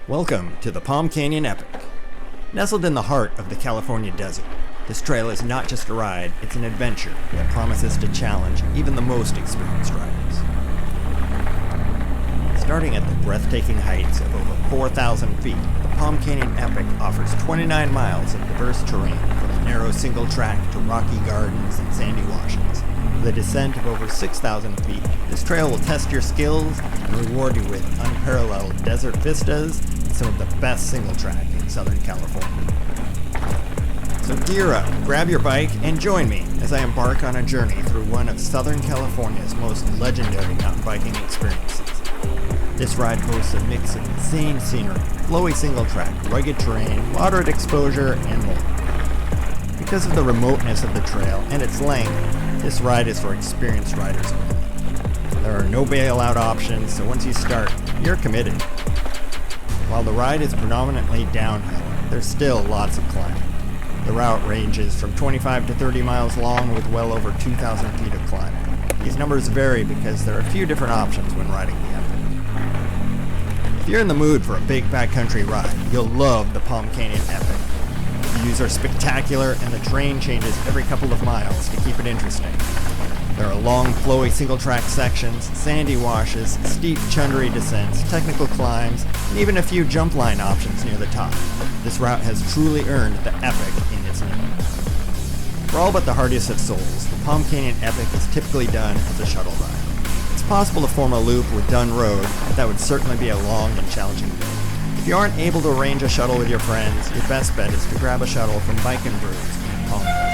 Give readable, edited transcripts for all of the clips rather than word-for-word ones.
Welcome to the Palm Canyon Epic. Nestled in the heart of the California desert, this trail is not just a ride, it's an adventure that promises to challenge even the most experienced riders. Starting at the breathtaking heights of over 4,000 feet, the Palm Canyon Epic offers 29 miles of diverse terrain from a narrow single track to rocky gardens and sandy washes. With a descent of over 6,000 feet, this trail will test your skills and reward you with unparalleled desert vistas and some of the best single track in Southern California. So gear up, grab your bike, and join me as I embark on a journey through one of Southern California's most legendary mountain biking experiences. This ride boasts a mix of insane scenery, flowy single track, rugged terrain, moderate exposure, and more. Because of the remoteness of the trail and its length, this ride is for experienced riders only. There are no bailout options, so once you start, you're committed. While the ride is predominantly downhill, there's still lots of climbing. The route ranges from 25 to 30 miles long with well over 2,000 feet of climbing. These numbers vary because there are a few different options when riding the Epic. If you're in the mood for a big backcountry ride, you'll love the Palm Canyon Epic. The views are spectacular and the terrain changes every couple of miles to keep it interesting. There are long, flowy single-track sections, sandy washes, steep chundery descents, technical climbs, and even a few jump line options near the top. This route has truly earned the Epic in its name. For all but the hardiest of souls, the Palm Canyon Epic is typically done as a shuttle ride. It's possible to form a loop with Dunn Road, but that would certainly be a long and challenging day. If you aren't able to arrange a shuttle with your friends, your best bet is to grab a shuttle from Bike and Brews in Palm Desert.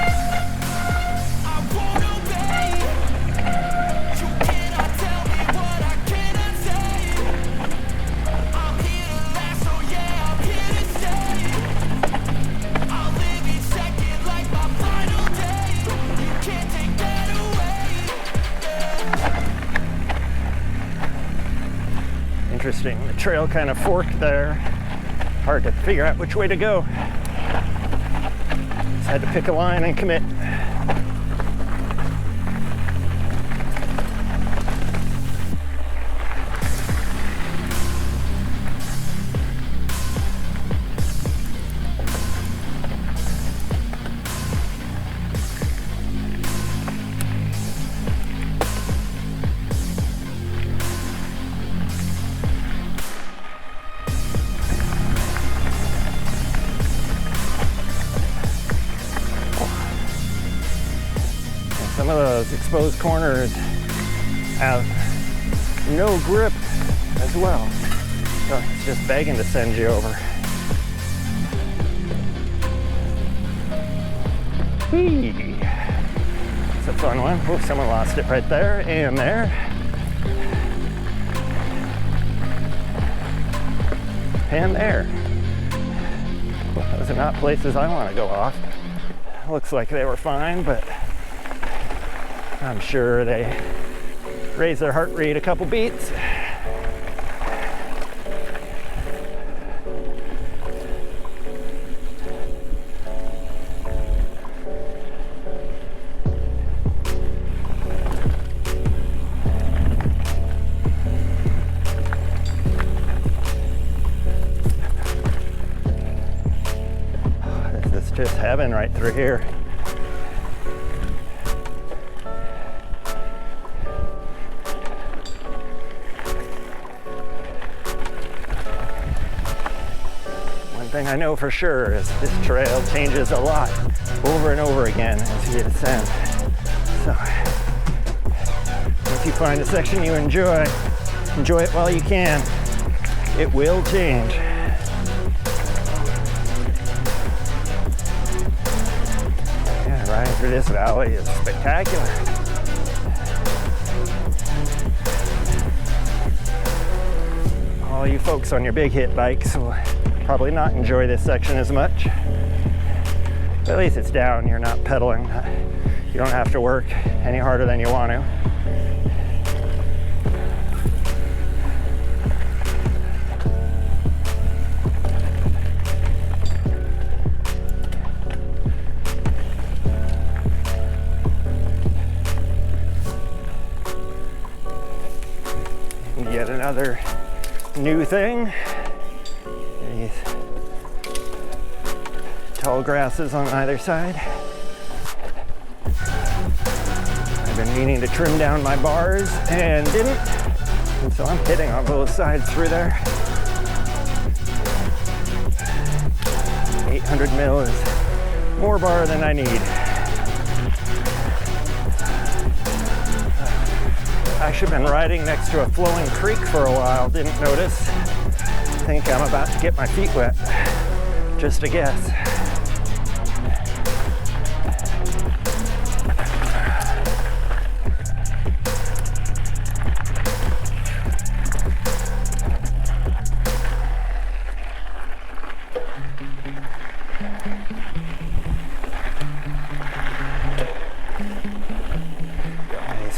Interesting, the trail kind of forked there. Hard to figure out which way to go. Just had to pick a line and commit. Some of those exposed corners have no grip as well, so it's just begging to send you over. Whee! It's a fun one. Oh, someone lost it right there and there. And there. Well, those are not places I want to go off. Looks like they were fine, but I'm sure they raise their heart rate a couple beats. This is just heaven right through here. Thing I know for sure is this trail changes a lot over and over again as you descend. So if you find a section you enjoy it while you can. It will change. Yeah, riding through this valley is spectacular. All you folks on your big hit bikes will probably not enjoy this section as much. But at least it's down, you're not pedaling. You don't have to work any harder than you want to. And yet another new thing. these tall grasses on either side. I've been meaning to trim down my bars and didn't, and so I'm hitting on both sides through there. 800 mil is more bar than I need. I should have been riding next to a flowing creek for a while, didn't notice. I think I'm about to get my feet wet. Just a guess.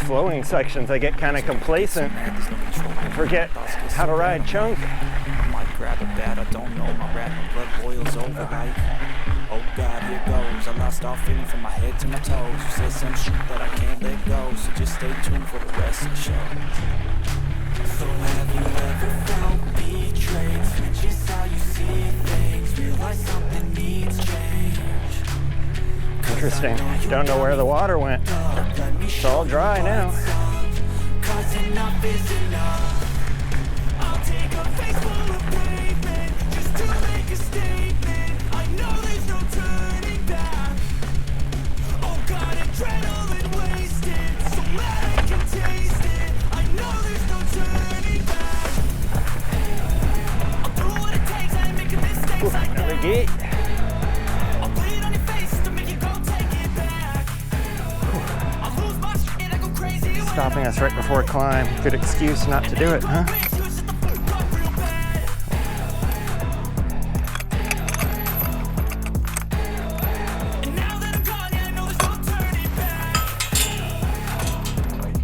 Flowing sections, I get kind of complacent and forget how to ride chunk. I might grab a bat, I don't know, my rap blood boils over like, oh God, here goes. I lost all feeling from my head to my toes. You said some shit that I can't let go, so just stay tuned for the rest of the show. So have you ever felt betrayed? Just how you see things, realize something needs change. Interesting. Don't know where the water went. It's all dry now. Cause enough is enough. I'll take a face full of pavement just to make a statement. I know there's no turning back. Oh God, adrenaline wasted, so mad I can taste it. I know there's no turning back. I'll do what it takes, I ain't making mistakes. I know. Another gate. Stopping us right before a climb. Good excuse not to do it, huh?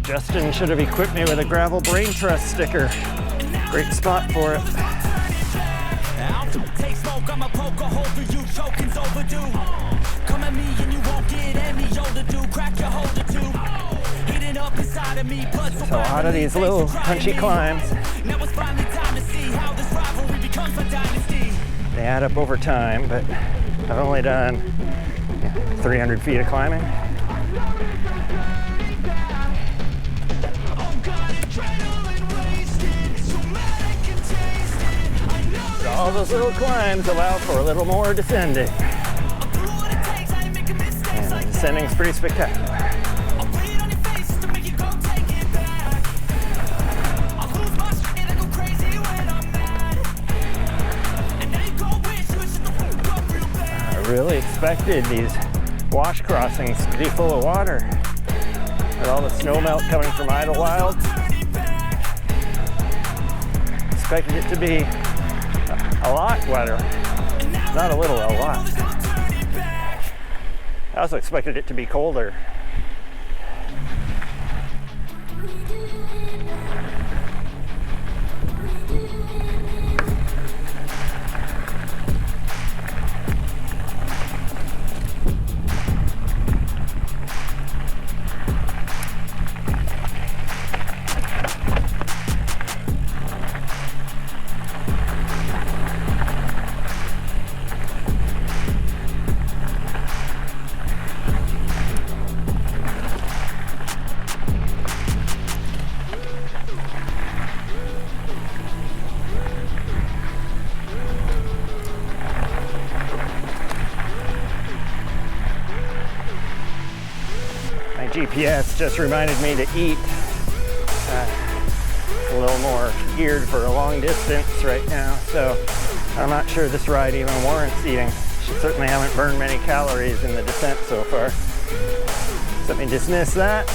Justin should have equipped me with a gravel brain trust sticker. Great spot for it. Take smoke, I'm a poker hole for you, choking's overdue. Come at me and you won't get any older, dude. Crack your holder too. Up inside of me, so a lot of these little punchy climbs, now it's finally time to see how this rivalry becomes a dynasty. They add up over time, but I've only done 300 feet of climbing. So all those little climbs allow for a little more descending, and the descending's pretty spectacular. Really expected these wash crossings to be full of water. With all the snow melt coming from Idlewild, expected it to be a lot wetter. Not a little, a lot. I also expected it to be colder. GPS just reminded me to eat. A little more geared for a long distance right now, so I'm not sure this ride even warrants eating. Certainly haven't burned many calories in the descent so far. So let me dismiss that.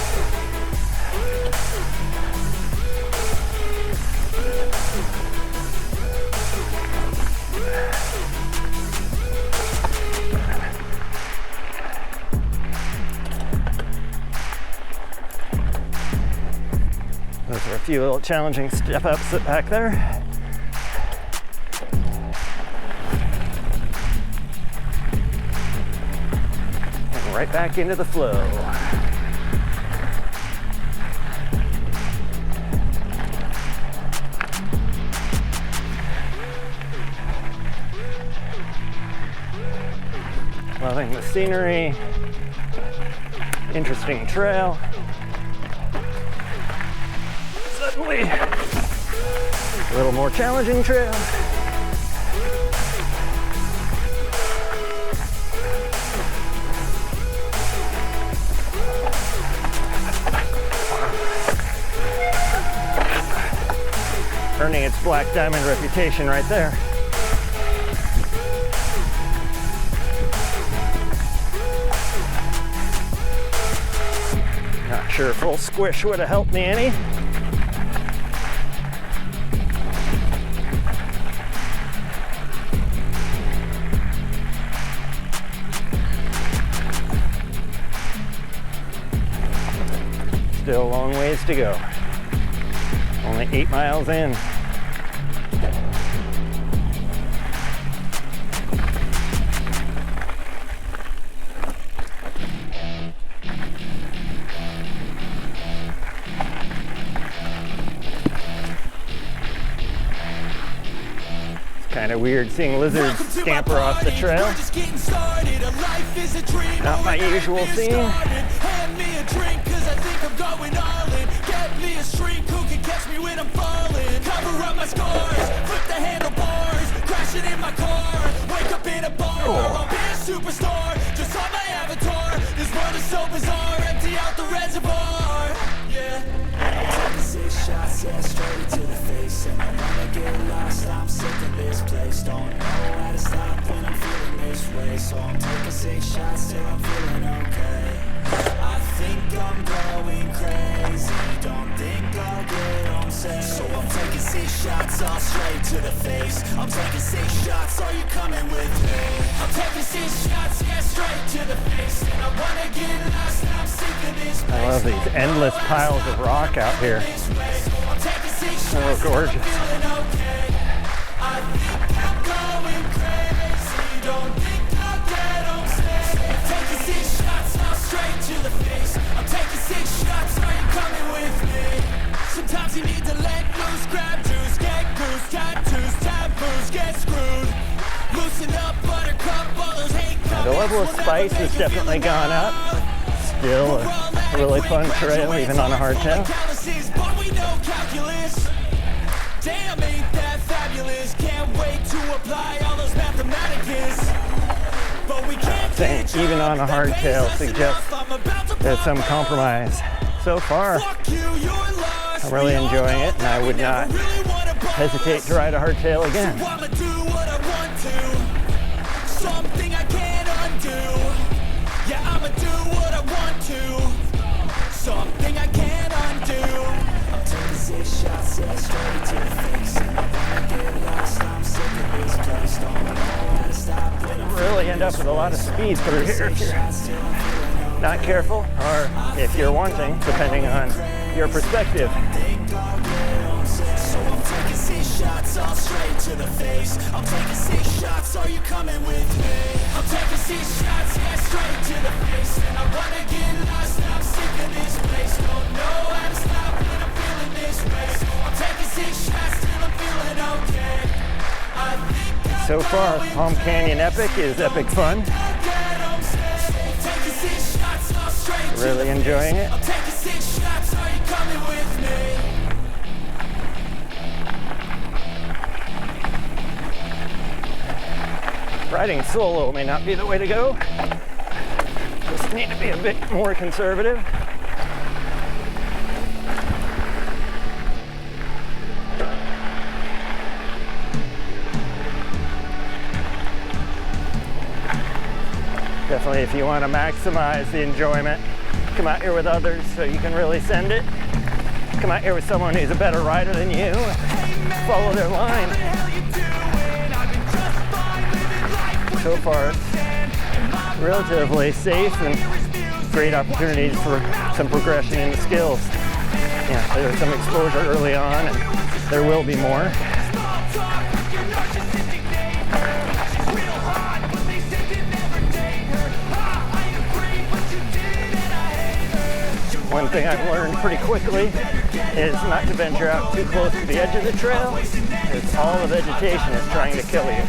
Those are a few little challenging step ups back there. And right back into the flow. Loving the scenery. Interesting trail. Suddenly, a little more challenging trail. Earning its black diamond reputation right there. Not sure full squish would have helped me any. Still a long ways to go. Only 8 miles in. Kind of weird seeing lizards scamper off the trail. Not my usual scene. Hand me a drink, 'cause I think I'm going all in. Get me a shrink who can catch me when I'm falling. Cover up my scars, flip the handlebars, crashing in my car. Wake up in a bar, I'll be a superstar. Just on my avatar. This world is so bizarre. Empty out the reservoir. Yeah. Taking 6 shots, yeah, straight to the face. And I wanna get lost, I'm sick of this place. Don't know how to stop when I'm feeling this way. So I'm taking 6 shots till I'm feeling okay. I think I'm going crazy. Don't think I'll get on safe. So I'm taking 6 shots, all straight to the face. I'm taking 6 shots, are you coming with me? I'm taking 6 shots, yeah, straight to the face. And I wanna get lost, I'm sick of this place. I love these endless piles of rock out here. So gorgeous. I think I'm going crazy. Don't think I'll get on safe. Taking 6 shots, now straight to the face. I'm taking 6 shots, are you coming with me? Sometimes you need to let loose, grab juice, get goose, tattoos, taboos, get screwed. Loosen up, buttercup, all those hate comments. The level of spice has definitely gone up. Still a really fun trail, even on a hardtail. But we know calculus. Damn, ain't that fabulous? Can't wait to apply all those mathematicus. But we can't Saying even on a hardtail suggests there's some compromise. So far, I'm really enjoying it, and I would not hesitate to ride a hardtail again. I'ma do what I want to. Something I can't undo. Yeah, I'ma do what I want to. Something I can't undo. I'm taking 6 shots, yeah, straight to the face. And I wanna get lost, I'm sick of this place. Don't know how to stop when I'm Really end up with a lot of speed through here if you're not careful, or if you're wanting, depending on your perspective. So I'm taking 6 shots, all straight to the face. I'm taking 6 shots, are you coming with me? I'm taking 6 shots, yeah, straight to the face. And I wanna get lost, I'm sick of this place. Don't know how to stop when I'm feeling this way. I'm taking 6 shots till I'm feeling okay. I think I'm So far, Palm Canyon Epic is epic fun. Really enjoying it. I'm taking 6 shots, are you coming with me? Riding solo may not be the way to go. Just need to be a bit more conservative. Definitely, if you want to maximize the enjoyment, come out here with others so you can really send it. Come out here with someone who's a better rider than you. Follow their line. So far, it's relatively safe and great opportunities for some progression in the skills. Yeah, there's some exposure early on, and there will be more. One thing I've learned pretty quickly is not to venture out too close to the edge of the trail, because all the vegetation is trying to kill you.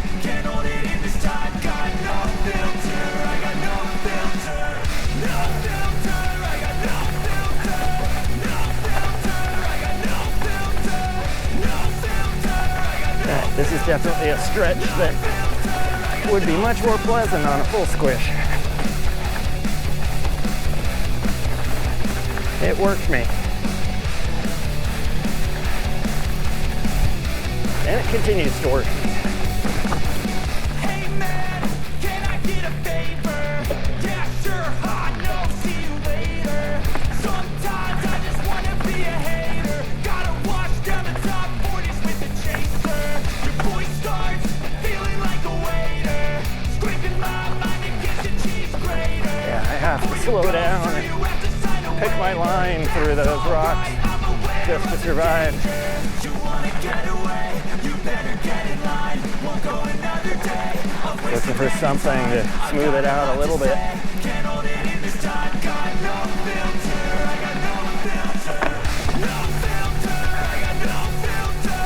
This is definitely a stretch that would be much more pleasant on a full squish. It worked me. And it continues to work. Hey man, can I get a favor? Yeah, sure, I know, see you later. Sometimes I just wanna be a hater. Gotta wash down the top 40s with the chaser. Your voice starts feeling like a waiter. Scraping my mind against the cheese grater. Yeah, I have to slow down and pick my line through those rocks just to survive. You wanna get away, you better get in line. Won't go another day. Looking for something to smooth it out a little bit. Can't hold it in this time. Got no filter. I got no filter. No filter. I got no filter.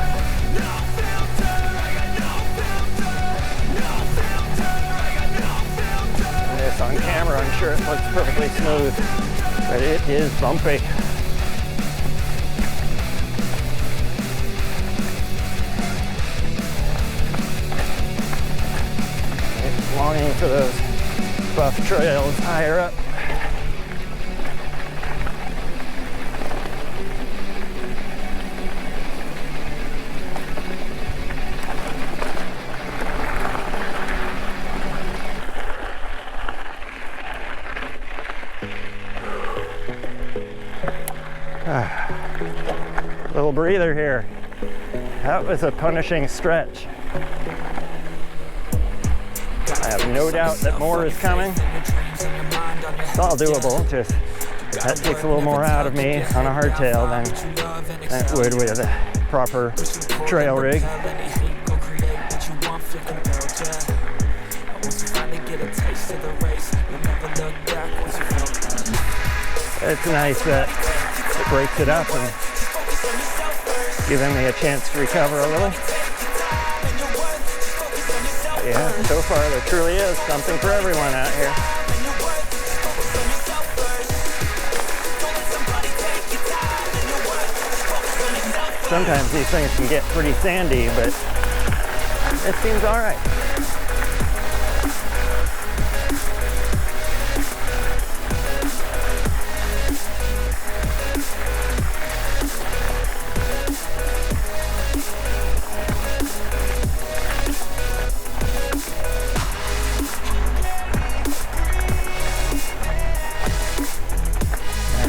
No filter. I got no filter. No filter. I got no filter. This on camera, I'm sure it looks perfectly smooth, but it is bumpy. It's longing for those buff trails higher up. Little breather here. That was a punishing stretch. I have no doubt that more is coming. It's all doable, just that takes a little more out of me on a hardtail than it would with a proper trail rig. It's nice that it breaks it up and giving me a chance to recover a little. Yeah, so far there truly is something for everyone out here. Sometimes these things can get pretty sandy, but it seems all right.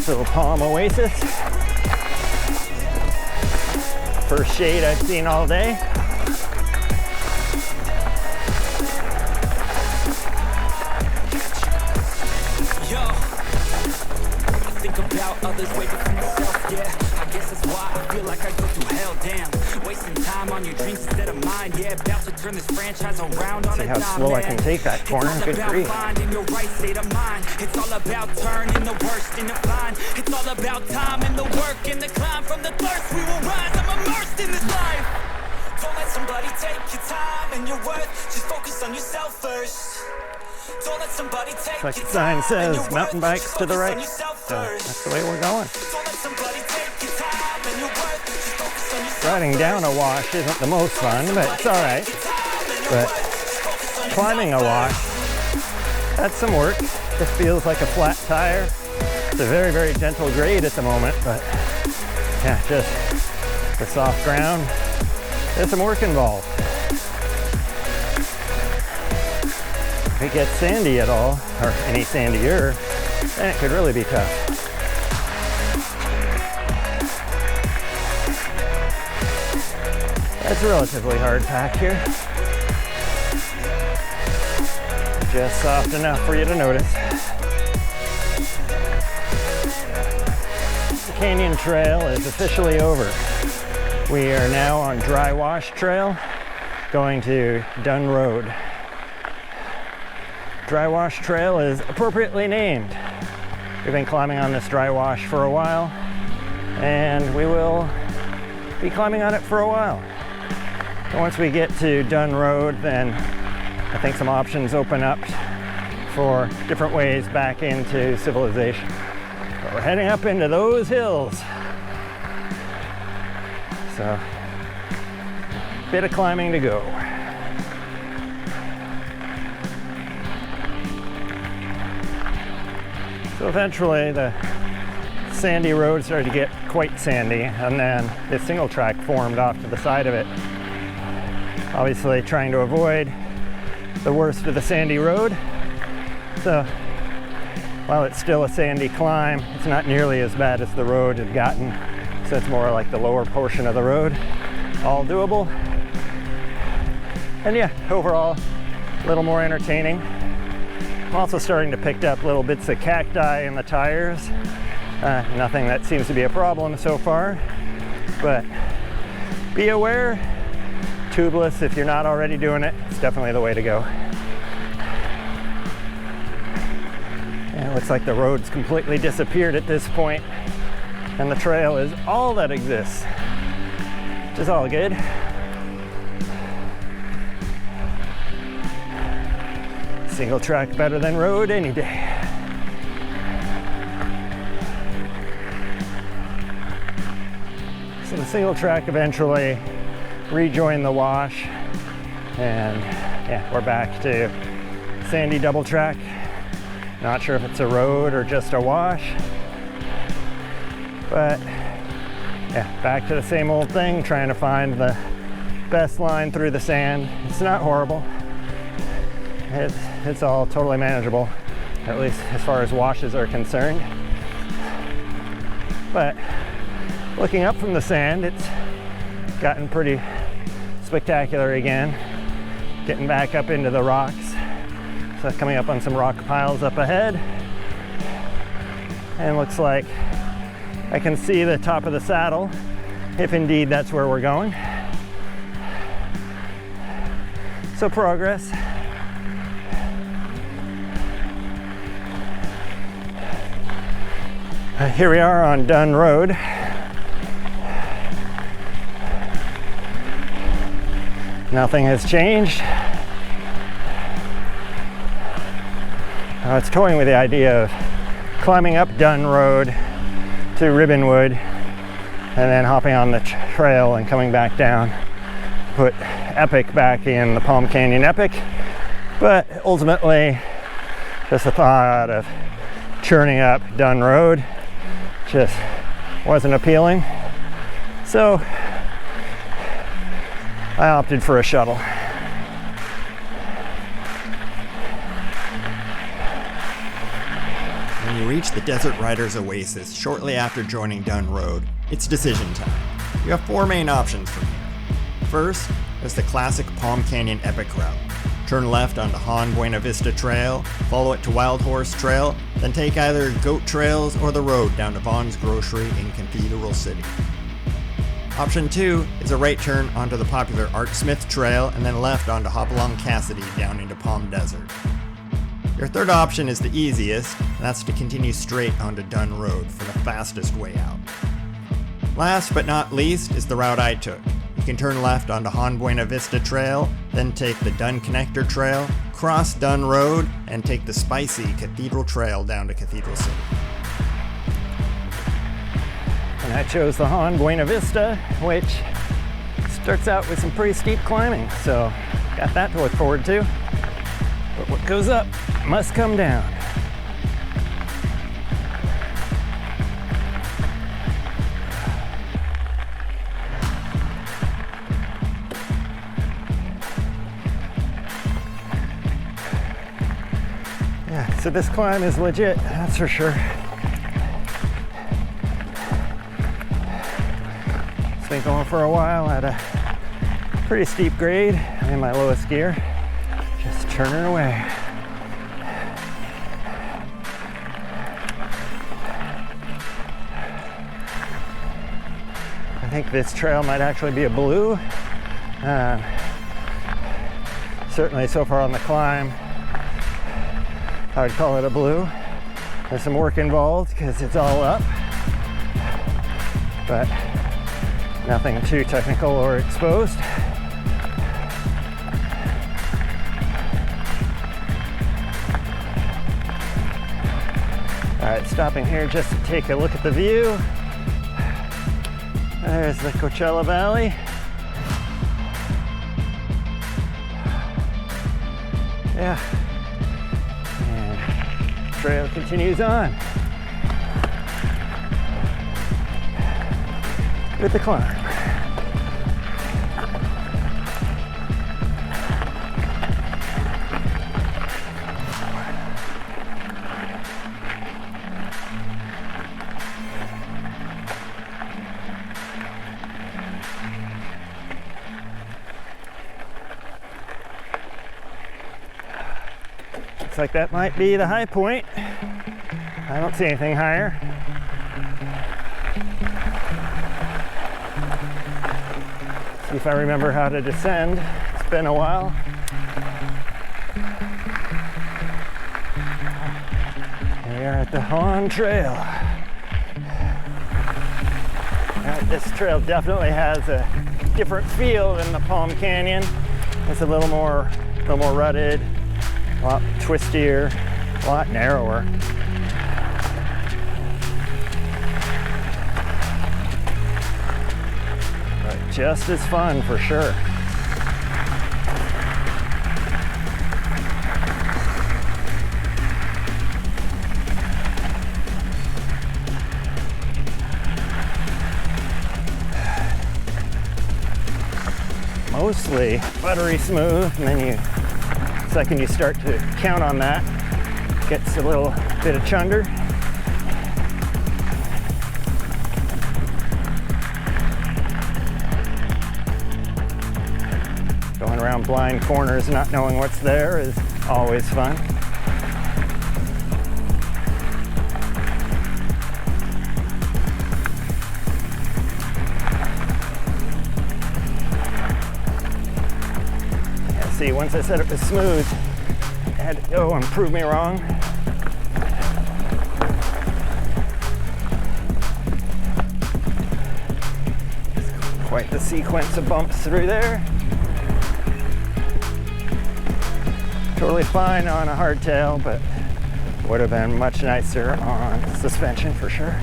Little palm oasis. First shade I've seen all day. Yo, I think about others way before myself, yeah. I guess that's why I feel like I go through hell, damn. Wasting time on your dreams instead of mine, yeah. About to turn this franchise around on See a how dime, slow man. I can take that corner. Good grief. Finding your right state of mind. It's all about turning the worst into fine. It's all about time and the work and the climb. From the thirst we will rise. I'm immersed in this life. Don't let somebody take your time and your worth. Just focus on yourself first. Don't let somebody take Like the your sign time and says, your mountain worth. bikes Just to the focus right. on yourself So first. that's the way we're going. Don't let somebody take your time and your worth. Just focus on yourself Riding down a wash isn't the most fun, but it's all right. But climbing a wash, that's some work. This feels like a flat tire. It's a very, very gentle grade at the moment, but yeah, just the soft ground. There's some work involved. If it gets sandy at all, or any sandier, then it could really be tough. It's relatively hard packed here. Just soft enough for you to notice. The Canyon Trail is officially over. We are now on Dry Wash Trail, going to Dunn Road. Dry Wash Trail is appropriately named. We've been climbing on this dry wash for a while, and we will be climbing on it for a while. And once we get to Dunn Road, then I think some options open up for different ways back into civilization. But we're heading up into those hills. So bit of climbing to go. So eventually the sandy road started to get quite sandy, and then this single track formed off to the side of it. Obviously trying to avoid the worst of the sandy road. So while it's still a sandy climb, it's not nearly as bad as the road had gotten. So it's more like the lower portion of the road. All doable. And yeah, overall, a little more entertaining. I'm also starting to pick up little bits of cacti in the tires. Nothing that seems to be a problem so far, but be aware, tubeless if you're not already doing it, it's definitely the way to go. And it looks like the road's completely disappeared at this point, and the trail is all that exists, which is all good. Single track better than road any day. So the single track eventually rejoined the wash, and yeah, we're back to sandy double track. Not sure if it's a road or just a wash, but yeah, back to the same old thing, trying to find the best line through the sand. It's not horrible. It's all totally manageable, at least as far as washes are concerned. But looking up from the sand, it's gotten pretty spectacular again. Getting back up into the rocks. So coming up on some rock piles up ahead. And looks like I can see the top of the saddle, if indeed that's where we're going. So progress. Here we are on Dunn Road. Nothing has changed. I was toying with the idea of climbing up Dunn Road to Ribbonwood and then hopping on the trail and coming back down. Put Epic back in the Palm Canyon Epic. But ultimately, just the thought of churning up Dunn Road just wasn't appealing. So I opted for a shuttle. When you reach the Desert Riders Oasis shortly after joining Dunn Road, it's decision time. You have four main options from here. First, there's the classic Palm Canyon Epic route. Turn left onto Hahn Buena Vista Trail, follow it to Wild Horse Trail, then take either Goat Trails or the road down to Vaughn's Grocery in Cathedral City. Option 2 is a right turn onto the popular Art Smith Trail and then left onto Hopalong Cassidy down into Palm Desert. Your third option is the easiest, and that's to continue straight onto Dunn Road for the fastest way out. Last but not least is the route I took. You can turn left onto Hahn Buena Vista Trail, then take the Dunn Connector Trail, cross Dunn Road, and take the spicy Cathedral Trail down to Cathedral City. And I chose the Hahn Buena Vista, which starts out with some pretty steep climbing, so got that to look forward to. But what goes up must come down. Yeah, so this climb is legit, that's for sure. It's been going for a while at a pretty steep grade. I'm in my lowest gear, just turning away. I think this trail might actually be a blue. Certainly so far on the climb, I would call it a blue. There's some work involved because it's all up, but nothing too technical or exposed. All right, stopping here just to take a look at the view. There's the Coachella Valley. Yeah. And trail continues on with the climb. Looks like that might be the high point. I don't see anything higher. See if I remember how to descend. It's been a while. Here we are at the Hahn Trail. This trail definitely has a different feel than the Palm Canyon. It's a little more rutted, a lot twistier, a lot narrower. But just as fun for sure. Mostly buttery smooth, and then the second you start to count on that, it gets a little bit of chunder. Going around blind corners, not knowing what's there is always fun. See, once I said it was smooth, I had to go and prove me wrong. Quite the sequence of bumps through there. Totally fine on a hardtail, but would have been much nicer on suspension for sure.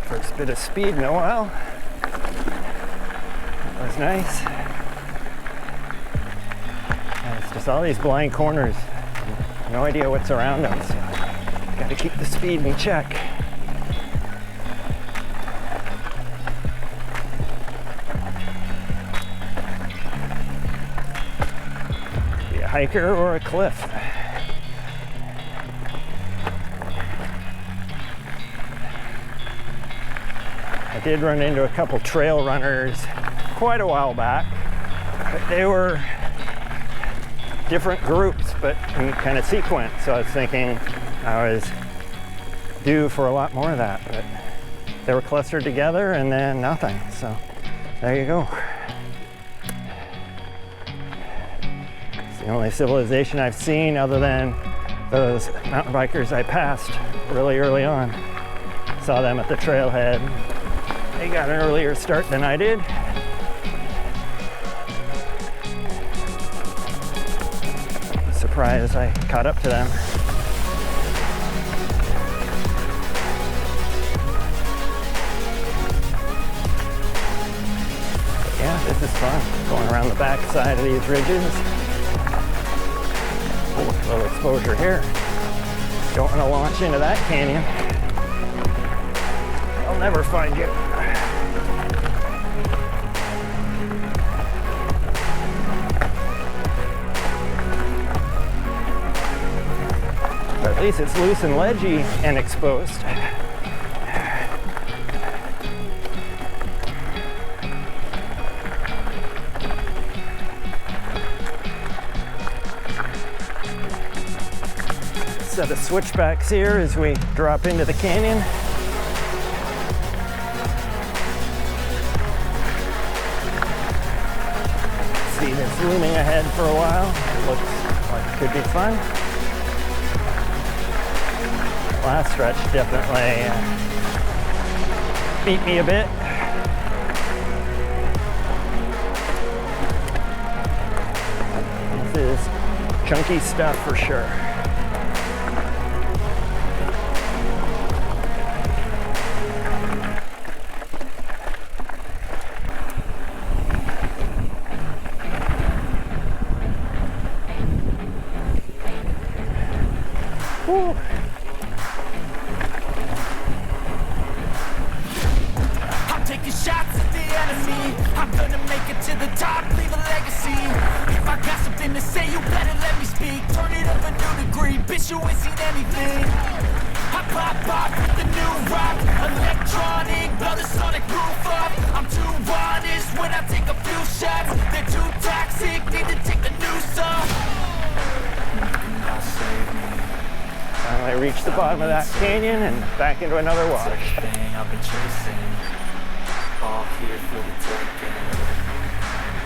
First bit of speed in a while. That was nice. And it's just all these blind corners. No idea what's around them, so gotta keep the speed in check. Be a hiker or a cliff. I did run into a couple trail runners quite a while back, but they were different groups, but in kind of sequence. So I was thinking I was due for a lot more of that, but they were clustered together and then nothing. So there you go. It's the only civilization I've seen other than those mountain bikers I passed really early on. Saw them at the trailhead. They got an earlier start than I did. Surprised I caught up to them. But yeah, this is fun. Going around the back side of these ridges. Ooh, a little exposure here. Don't want to launch into that canyon. I'll never find you. But at least it's loose and ledgy and exposed. set of switchbacks here as we drop into the canyon. See this looming ahead for a while. It looks like it could be fun. Last stretch definitely beat me a bit. This is chunky stuff for sure. Woo. I'm taking shots at the enemy. I'm gonna make it to the top, leave a legacy. If I got something to say, you better let me speak. Turn it up a new degree, bitch, you ain't seen anything. I pop with the new rock, electronic, blow the sonic roof up. I'm too honest when I take a few shots. They're too toxic, need to take the noose off. Finally reached the bottom of that canyon and back into another wash. I've been chasing, all here for the taking.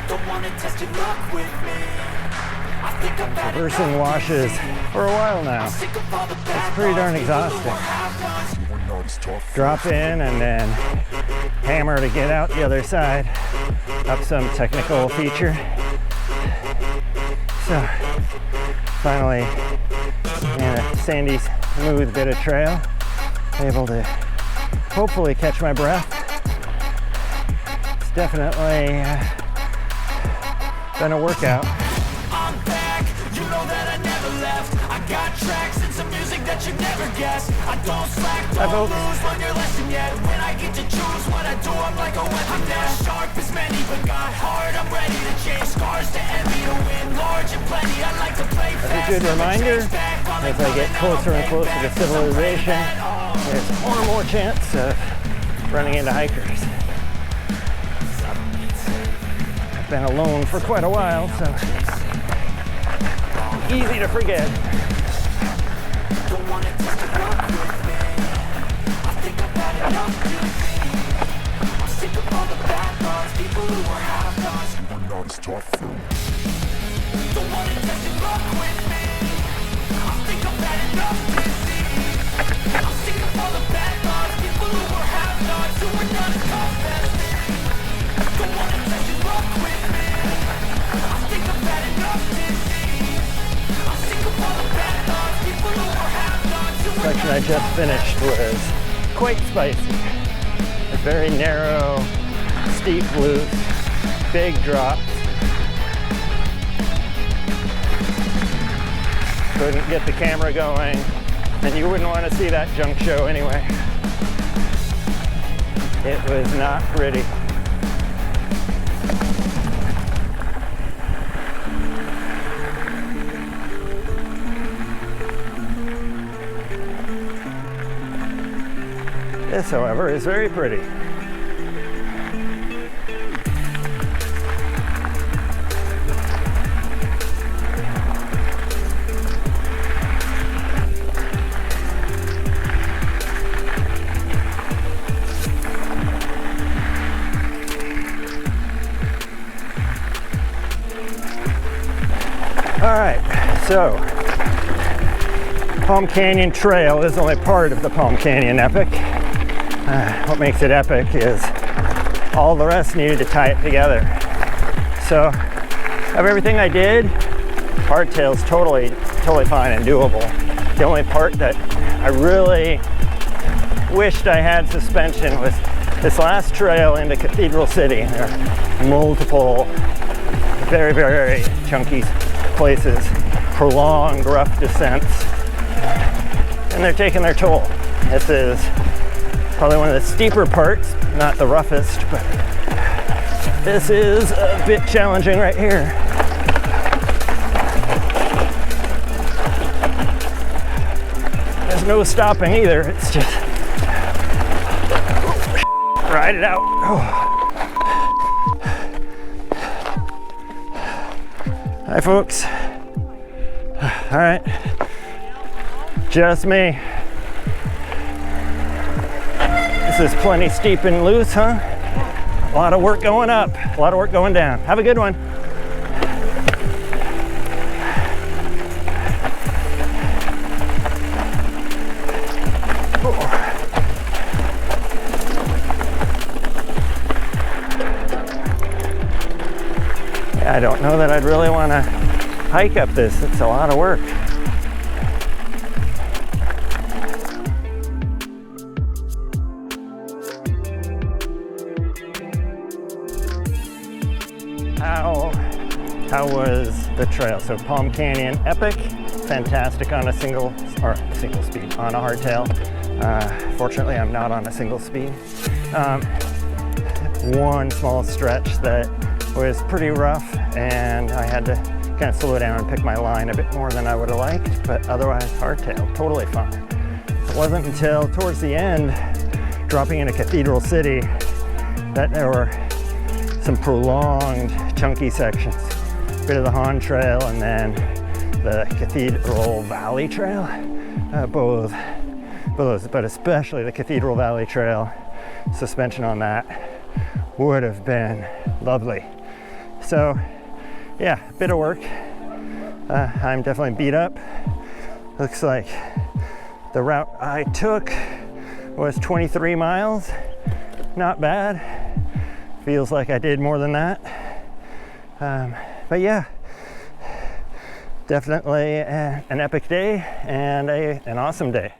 Don't wanna test your luck with me. I think I've had Traversing washes for a while now. It's pretty darn exhausting. Drop in and then hammer to get out the other side up some technical feature. So finally in a sandy, smooth bit of trail, able to hopefully catch my breath. It's definitely been a workout. I'm back, you know that I never left. I got tracks and some music that you never guessed. I don't slack, don't lose, learn your lesson yet. When I get to choose what I do, I'm like a weapon now. Sharp as many, but got hard, I'm ready to change. Scars to envy, to win large and plenty. I like to play fast. That's a good reminder, as I get closer and closer to civilization, there's more and more chance of running into hikers. I've been alone for quite a while, so easy to forget. Don't wanna test your luck with me. I think I've had enough to see. I'm sick of all the bad thoughts, people who are half-nots. Don't wanna test your luck with me. I think I've had enough to see. I'm sick of all the bad thoughts, people who are half-nots, who are not as tough as me. Don't wanna test your luck with me. I think I've had enough to see. I'm sick of all the bad thoughts, people who are half-nots, who The are section I just finished was quite spicy. A very narrow, steep loop, big drops. Couldn't get the camera going, and you wouldn't want to see that junk show anyway. It was not pretty. This, however, is very pretty. All right, so Palm Canyon Trail is only part of the Palm Canyon Epic. What makes it epic is all the rest needed to tie it together. So of everything I did, Hardtail's totally fine and doable. The only part that I really wished I had suspension was this last trail into Cathedral City. There are multiple very chunky places, prolonged rough descents, and they're taking their toll. This is probably one of the steeper parts, not the roughest, but this is a bit challenging right here. There's no stopping either, it's just ride it out. Hi folks. All right, Just me. This is plenty steep and loose, huh? A lot of work going up, a lot of work going down. Have a good one. I don't know that I'd really want to hike up this. It's a lot of work. How was the trail? So Palm Canyon, epic, fantastic on a single speed, on a hardtail. Fortunately, I'm not on a single speed. One small stretch that was pretty rough, and I had to kind of slow down and pick my line a bit more than I would have liked, but otherwise hardtail, totally fine. It wasn't until towards the end, dropping into Cathedral City, that there were some prolonged chunky sections. A bit of the Hahn Trail and then the Cathedral Valley Trail, both, but especially the Cathedral Valley Trail, suspension on that would have been lovely. So yeah, a bit of work. I'm definitely beat up. Looks like the route I took was 23 miles. Not bad. Feels like I did more than that. But yeah, definitely an epic day and an awesome day.